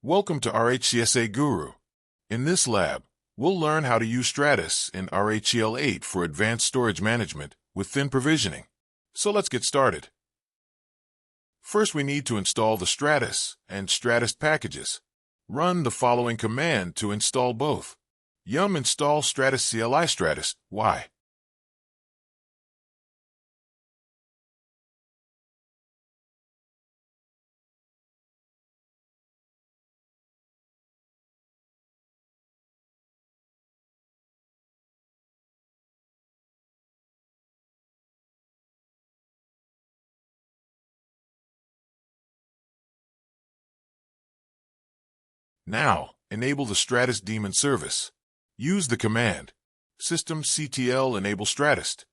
Welcome to RHCSA Guru. In this lab, we'll learn how to use Stratis in RHEL 8 for advanced storage management with thin provisioning. So let's get started. First, we need to install the Stratis and Stratis packages. Run the following command to install both. yum install Stratis CLI Stratis, Y. Now, enable the Stratis Daemon service. Use the command systemctl enable Stratis.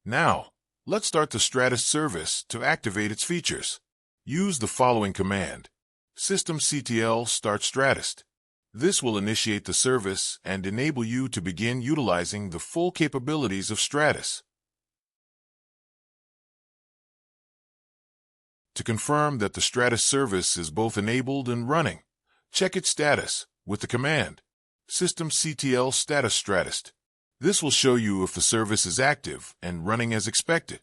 Now, let's start the Stratis service to activate its features. Use the following command systemctl start Stratis. This will initiate the service and enable you to begin utilizing the full capabilities of Stratis. To confirm that the Stratis service is both enabled and running, check its status with the command systemctl status Stratis. This will show you if the service is active and running as expected.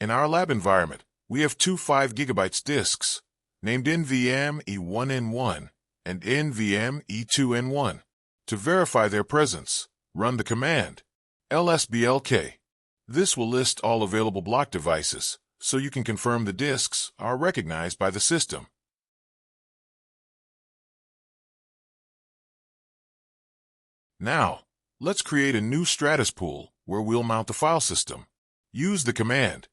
In our lab environment, we have two 5 GB disks, named NVMe E1N1 and NVMe E2N1. To verify their presence, run the command lsblk. This will list all available block devices, so you can confirm the disks are recognized by the system. Now, let's create a new Stratis pool where we'll mount the file system. Use the command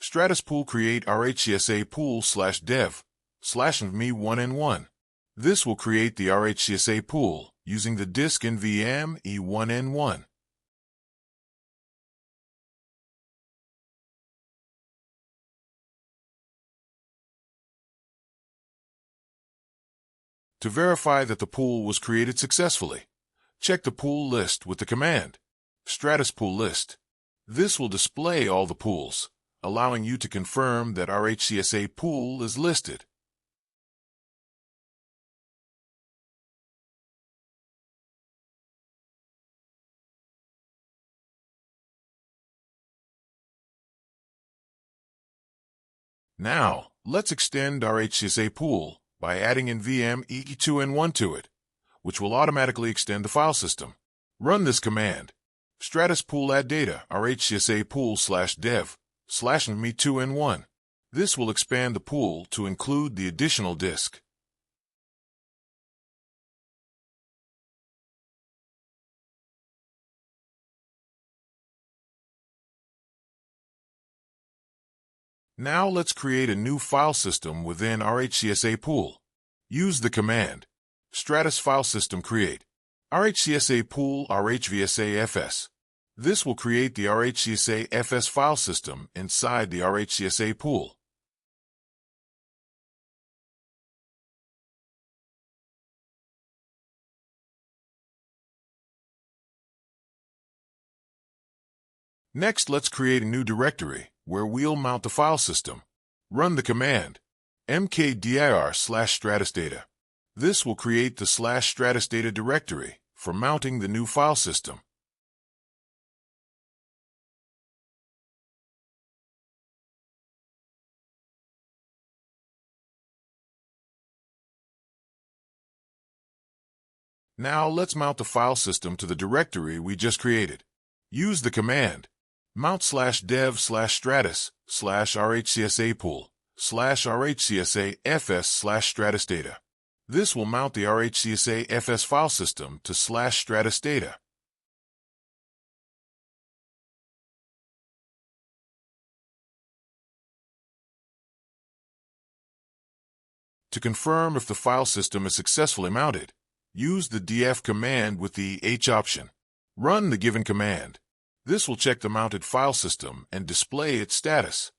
Stratis pool create RHCSA pool/dev/me1n1. This will create the RHCSA pool using the disk NVMe E1N1. To verify that the pool was created successfully, check the pool list with the command Stratis pool list. This will display all the pools, allowing you to confirm that RHCSA pool is listed. Now, let's extend RHCSA pool by adding NVMe E2N1 to it, which will automatically extend the file system. Run this command Stratis pool add data RHCSA pool/dev/me2n1. This will expand the pool to include the additional disk. Now let's create a new file system within RHCSA pool. Use the command Stratis file system create RHCSA pool RHVSA-FS. This will create the RHCSA-FS file system inside the RHCSA pool. Next, let's create a new directory where we'll mount the file system. Run the command mkdir/stratisdata. This will create the /stratisdata directory for mounting the new file system. Now let's mount the file system to the directory we just created. Use the command mount/dev/stratis/RHCSA pool/RHCSA-FS/stratisdata. This will mount the RHCSA-FS file system to /stratisdata. To confirm if the file system is successfully mounted, use the df command with the h option. Run the given command. This will check the mounted file system and display its status.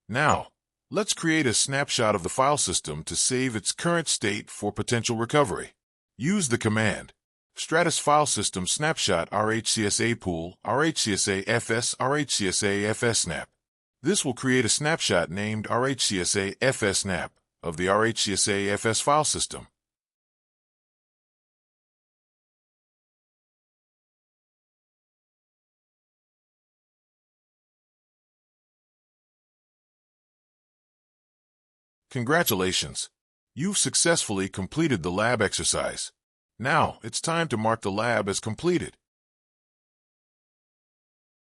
Now, let's create a snapshot of the file system to save its current state for potential recovery. Use the command Stratis Filesystem Snapshot RHCSA Pool RHCSA FS RHCSA FS Snap. This will create a snapshot named RHCSA FS Snap of the RHCSA FS file system. Congratulations! You've successfully completed the lab exercise. Now, it's time to mark the lab as completed.